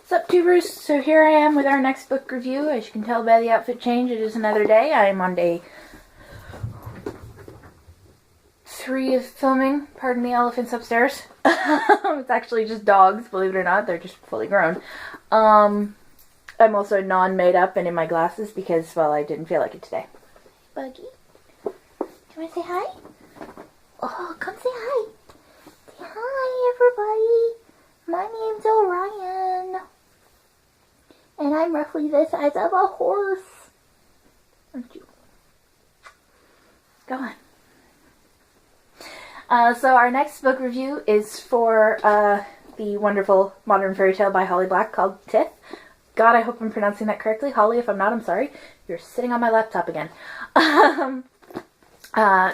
Sup tubers, so here I am with our next book review. As you can tell by the outfit change, it is another day. I am on day 3 of filming. Pardon the elephants upstairs. It's actually just dogs, believe it or not. They're just fully grown. I'm also non-made up and in my glasses because, well, I didn't feel like it today. Buggy, do you want to say hi? Oh, come say hi. Say hi, everybody. My name's Orion. And I'm roughly the size of a horse. Aren't you? Go on. So our next book review is for the wonderful modern fairy tale by Holly Black called Tithe. God, I hope I'm pronouncing that correctly. Holly, if I'm not, I'm sorry. You're sitting on my laptop again. To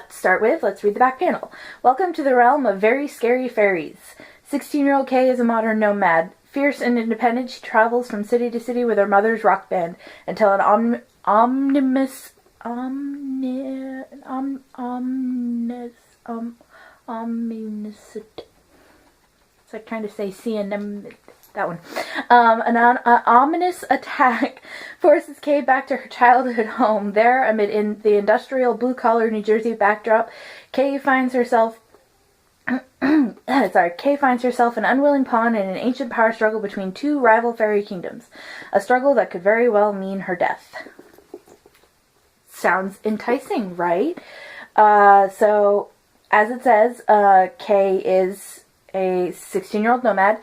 start with, let's read the back panel. Welcome to the realm of very scary fairies. 16-year-old Kay is a modern nomad. Fierce and independent, she travels from city to city with her mother's rock band until an omniscient. It's like trying to say CNM. That one. An ominous attack forces Kay back to her childhood home. There, amid the industrial blue-collar New Jersey backdrop, Kay finds herself Kay finds herself an unwilling pawn in an ancient power struggle between two rival fairy kingdoms. A struggle that could very well mean her death. Sounds enticing, right? So, as it says, Kay is a 16-year-old nomad.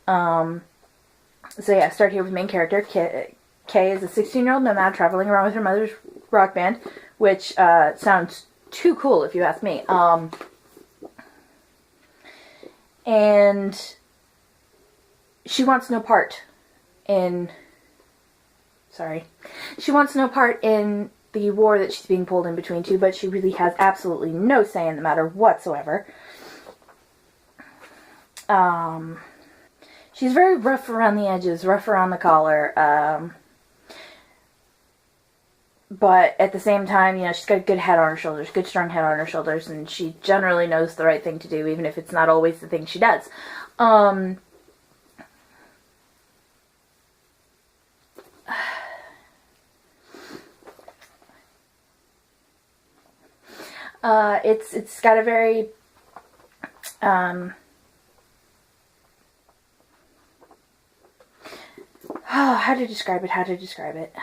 So yeah, start here with main character. Kay is a 16-year-old nomad traveling around with her mother's rock band, which sounds too cool if you ask me. And she wants no part in... She wants no part in the war that she's being pulled in between two, but she really has absolutely no say in the matter whatsoever. She's very rough around the edges, rough around the collar, but at the same time, you know, she's got a good head on her shoulders, good strong head on her shoulders, and she generally knows the right thing to do, even if it's not always the thing she does. It's got a very, how to describe it.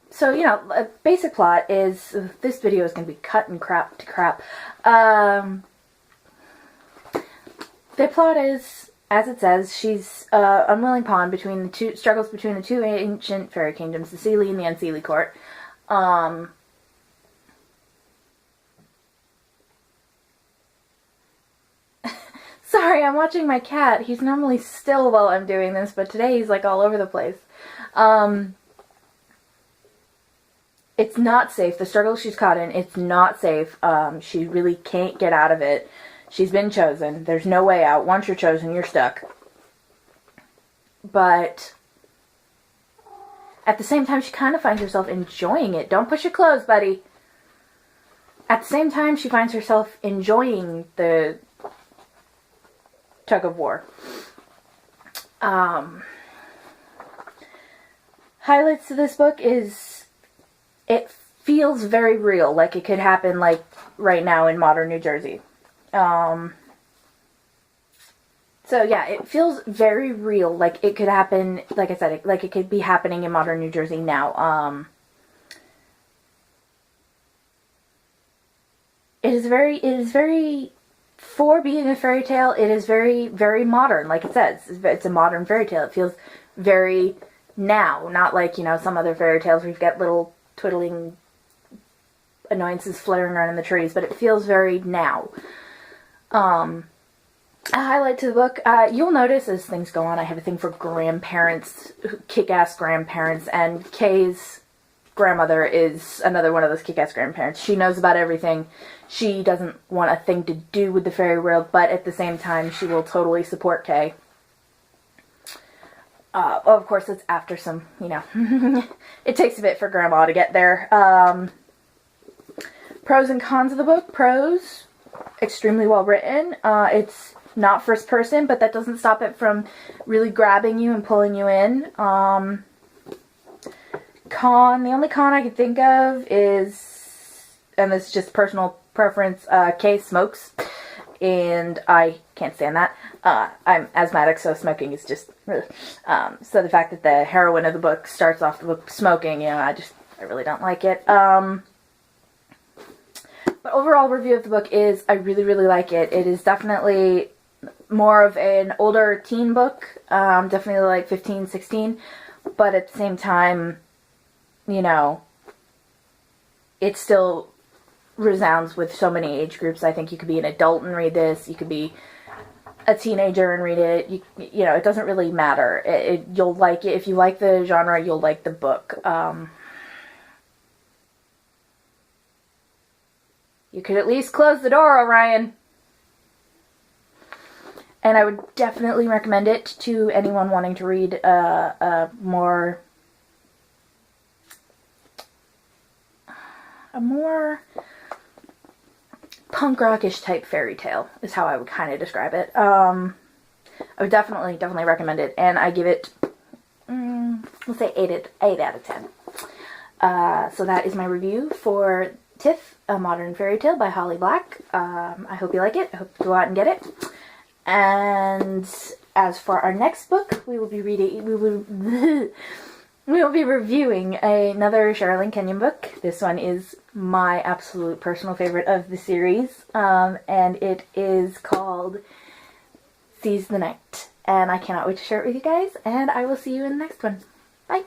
So, you know, a basic plot is, this video is going to be cut and crap to crap. The plot is, as it says, she's unwilling pawn between the two, struggles between the two ancient fairy kingdoms, the Seelie and the Unseelie court. Sorry, I'm watching my cat. He's normally still while I'm doing this, but today he's like all over the place. It's not safe. The struggle she's caught in, it's not safe. She really can't get out of it. She's been chosen. There's no way out. Once you're chosen, you're stuck. But at the same time, she kind of finds herself enjoying it. Don't push your clothes, buddy. At the same time, she finds herself enjoying the tug of war. Highlights to this book is it feels very real, like it could happen like right now in modern New Jersey. So yeah, it feels very real, like it could happen, like I said, like it could be happening in modern New Jersey now. It is very, for being a fairy tale, it is very, very modern, like it says. It's a modern fairy tale. It feels very now, not like, you know, some other fairy tales where you've got little twiddling annoyances fluttering around in the trees, but it feels very now. A highlight to the book, you'll notice as things go on, I have a thing for grandparents, kick-ass grandparents, and Kay's grandmother is another one of those kick-ass grandparents. She knows about everything. She doesn't want a thing to do with the fairy world, but at the same time, she will totally support Kay. Of course, it's after some, you know, it takes a bit for Grandma to get there. Pros and cons of the book. Pros, extremely well written. It's not first person, but that doesn't stop it from really grabbing you and pulling you in. Con, the only con I can think of is, and this is just personal preference, Kay smokes, and I can't stand that. I'm asthmatic, so smoking is just, so the fact that the heroine of the book starts off the book smoking, you know, I really don't like it. But overall review of the book is, I really, really like it. It is definitely more of an older teen book, definitely like 15, 16, but at the same time, you know, it still resounds with so many age groups. I think you could be an adult and read this, you could be a teenager and read it, you know, it doesn't really matter. You'll like it. If you like the genre, you'll like the book. You could at least close the door, Orion. And I would definitely recommend it to anyone wanting to read a more punk rockish type fairy tale is how I would kind of describe it. I would definitely recommend it, and I give it, let's say 8 out of 10. So that is my review for Tithe, A Modern Fairy Tale by Holly Black. I hope you like it. I hope you go out and get it. And as for our next book, we will be reviewing another Sherilyn Kenyon book. This one is my absolute personal favorite of the series, and it is called Seize the Night. And I cannot wait to share it with you guys, and I will see you in the next one. Bye!